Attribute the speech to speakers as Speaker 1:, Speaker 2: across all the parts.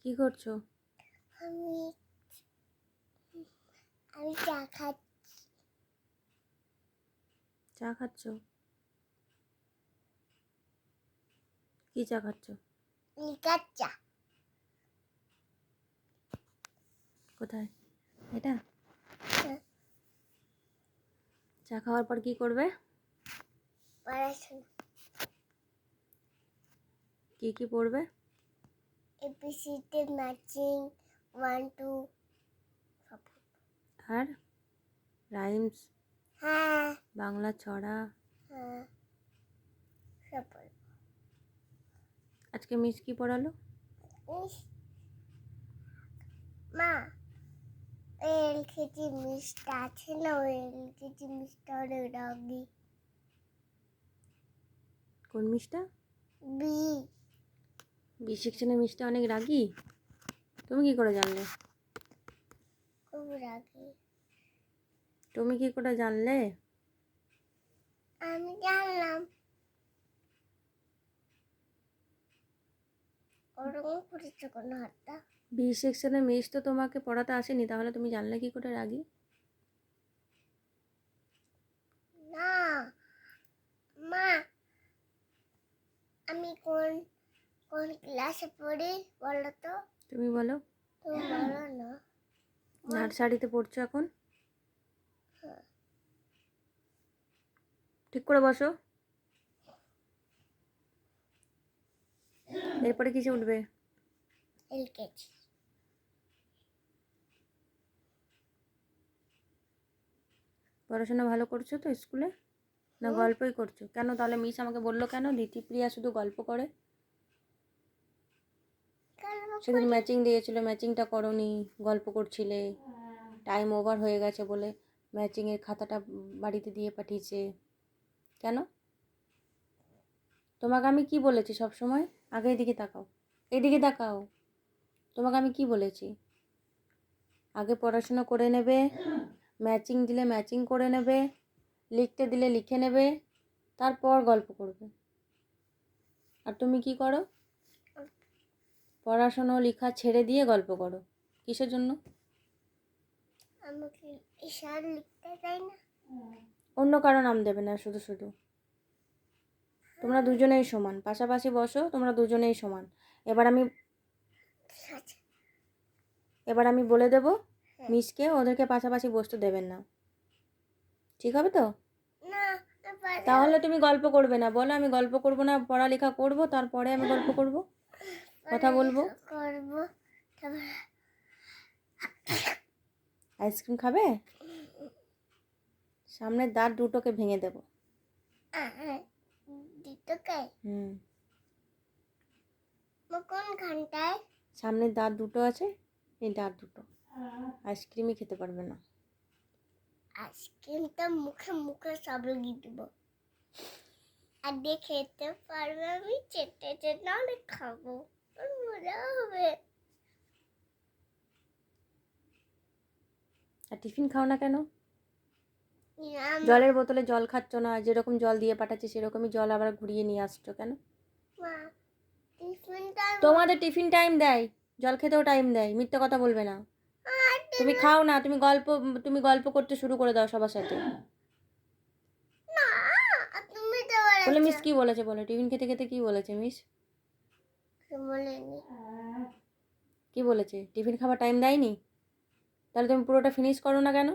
Speaker 1: কি করছো?
Speaker 2: আমি আমি চা খাচ্ছি।
Speaker 1: চা খাচ্ছ? কি চা খাচ্ছ?
Speaker 2: লিকার চা।
Speaker 1: কোথায় এটা?
Speaker 2: হ্যাঁ,
Speaker 1: চা খাওয়ার পর কি করবে?
Speaker 2: পড়াশোনা
Speaker 1: কি পড়বে?
Speaker 2: এপিসিতে ম্যাচিং 1 2 সব।
Speaker 1: আর রাইমস,
Speaker 2: হ্যাঁ
Speaker 1: বাংলা ছড়া।
Speaker 2: হ্যাঁ সব পড়বো।
Speaker 1: আজকে মিস কি পড়ালো?
Speaker 2: ইস, মা এলকেজি মিসটা আছে না, ওই এলকেজি মিসটা অনেক রাগি।
Speaker 1: কোন মিসটা?
Speaker 2: বি
Speaker 1: বি সেকশনের মিসটা অনেক রাগী? তুমি কি করে জানলে?
Speaker 2: খুব রাগি।
Speaker 1: তুমি কি করে জানলে?
Speaker 2: আমি জানলাম ওরকম করেছে কোনো হাতটা।
Speaker 1: বি সেকশনের মিস তো তোমাকে পড়াতে আসেনি, তাহলে তুমি জানলে কি করে রাগী?
Speaker 2: না মা, আমি কোন কোন ক্লাসে পড়ি বলো তো?
Speaker 1: তুমি বলো।
Speaker 2: তুমি বলো না।
Speaker 1: নার্সারিতে পড়ছো এখন?
Speaker 2: হ্যাঁ,
Speaker 1: ঠিক করে বসো। এরপরে কিসে উঠবে?
Speaker 2: এলকেজি।
Speaker 1: পড়াশোনা ভালো করছো তো স্কুলে? না গল্পই করছো? কেন তাহলে মিস আমাকে বললো কেন দিতিপ্রিয়া শুধু গল্প করে? সেদিন ম্যাচিং দিয়েছিল, ম্যাচিংটা করোনি, গল্প করছিলে। টাইম ওভার হয়ে গেছে বলে ম্যাচিংয়ের খাতাটা বাড়িতে দিয়ে পাঠিয়েছে। কেন? তোমাকে আমি কি বলেছি সব সময়? আগে এদিকে তাকাও, এদিকে তাকাও। তোমাকে আমি কি বলেছি? আগে পড়াশোনা করে নেবে, ম্যাচিং দিলে ম্যাচিং করে নেবে, লিখতে দিলে লিখে নেবে, তারপর গল্প করবে। আর তুমি কি করো? পড়াশোনা লেখা ছেড়ে দিয়ে গল্প করো। কিসের জন্য?
Speaker 2: আমাকে ইশার লিখতে চাই না।
Speaker 1: অন্য কারো নাম দেবে না শুধু শুধু। তোমরা দুজনেই সমান, পাশাপাশি বসো, তোমরা দুজনেই সমান। এবার আমি
Speaker 2: আচ্ছা,
Speaker 1: এবার আমি বলে দেবো
Speaker 2: হ্যাঁ।
Speaker 1: মিসকে ওদেরকে পাশাপাশি বসতে দেবেন না। ঠিক হবে তো?
Speaker 2: না
Speaker 1: তাহলে তুমি গল্প করবে না। বলো আমি গল্প করব না, পড়ালেখা করব, তারপরে আমি গল্প করব, কথা বলবো।
Speaker 2: করবো। তারপর
Speaker 1: আইসক্রিম খাবে? সামনের দাঁত দুটোকে ভেঙে দেবো।
Speaker 2: দিতকে কোন ঘন্টায়?
Speaker 1: সামনের দাঁত দুটো আছে, এই দাঁত দুটো আইসক্রিমই খেতে পারবে না।
Speaker 2: আইসক্রিমটা মুখে মুখে সব লাগিয়ে দেবো, আর দিয়ে খেতে পারবে। আমি চেটে চেটে অনেক খাবো, মজা হবে।
Speaker 1: আর টিফিন খাও না কেন?
Speaker 2: মা,
Speaker 1: জলের বোতলে জল খাচ্ছ না, যেরকম জল দিয়ে পাঠাচ্ছি সেরকমই জল আবার ঘুরিয়ে নিয়ে আসছো কেন?
Speaker 2: টিফিনটা
Speaker 1: তোমাদের টিফিন টাইম দেয়, জল খেতেও টাইম দেয়, মিথ্যে কথা বলবে না। তুমি খাও না, তুমি গল্প করতে শুরু করে দাও সবার সাথে।
Speaker 2: না, তুমি তো
Speaker 1: বলে
Speaker 2: বলেছো।
Speaker 1: মিস কি বলেছে? বলে টিফিন খেতে খেতে কি বলেছে মিস?
Speaker 2: বলেনি।
Speaker 1: কি বলেছে? টিফিন খাবার টাইম দেয়নি? তাহলে তুমি পুরোটা ফিনিশ করো না কেন?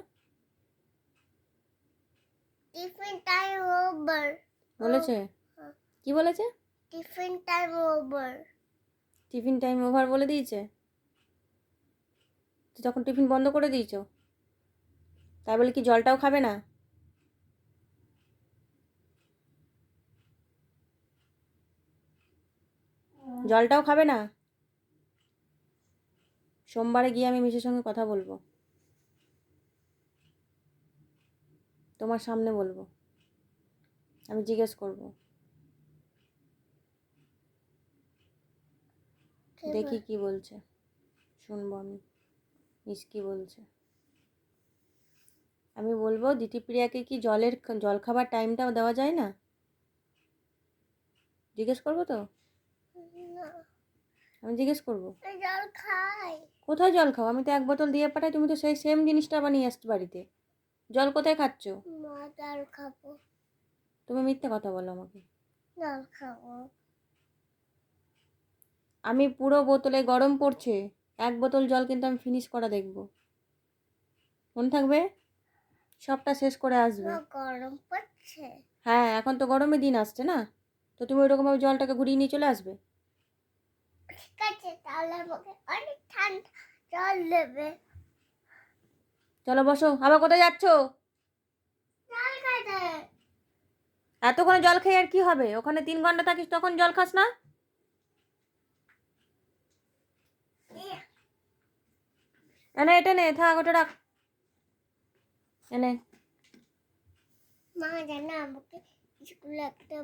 Speaker 2: টিফিন টাইম ওভার
Speaker 1: বলেছে? কি বলেছে?
Speaker 2: Tiffin time over.
Speaker 1: Tiffin time over বলে দিয়েছে? তো তখন টিফিন বন্ধ করে দিয়েছো, তাই বলে কি জলটাও খাবে না? জলটাও খাবে না? সোমবারে গিয়ে আমি মিসের সঙ্গে কথা বলবো, তোমার সামনে বলবো, আমি জিজ্ঞেস করব, দেখি কি বলছে, শুনবো আমি মিস কি বলছে। আমি বলবো দিতিপ্রিয়াকে কি জল খাবার টাইমটাও দেওয়া যায় না? জিজ্ঞেস করবো তো।
Speaker 2: না,
Speaker 1: আমি জিজ্ঞেস করবো?
Speaker 2: আমি জল খাই।
Speaker 1: কোথায় জল খাও? আমি তো 1 বোতল দিয়ে পাঠাই, তুমি তো সেই সেম জিনিসটা আবার নিয়ে আসছো বাড়িতে। জল কোথায় খাচ্ছ?
Speaker 2: মা জল খাবো।
Speaker 1: তুমি মিথ্যে কথা বলো আমাকে।
Speaker 2: জল খাবো।
Speaker 1: আমি পুরো বোতলে, গরম পড়ছে, 1 বোতল জল কিন্তু আমি ফিনিশ করা দেখবো। মনে থাকবে? সবটা শেষ করে আসবে।
Speaker 2: মা গরম পড়ছে।
Speaker 1: হ্যাঁ, এখন তো গরমের দিন আসছে না, তো তুমি ওইরকমভাবে জলটাকে ঘুরিয়ে নিয়ে চলে আসবে।
Speaker 2: ঠিক আছে, তাহলে আমাকে অনেক ঠান্ডা জল দেবে।
Speaker 1: চলো বসো। আবার কোথায় যাচ্ছ?
Speaker 2: জল খাইতে।
Speaker 1: এতক্ষণে জল খেয়ে আর কি হবে? ওখানে 3 ঘন্টা থাকিস, তখন জল খাস না? এনে এটা নে, থাক, ওটা রাখ। এনে।
Speaker 2: মা জানো আমাকে স্কুলে একটা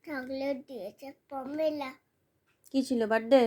Speaker 2: চকলেট দিয়েছে, পমেলা।
Speaker 1: কি ছিল, বার্থডে?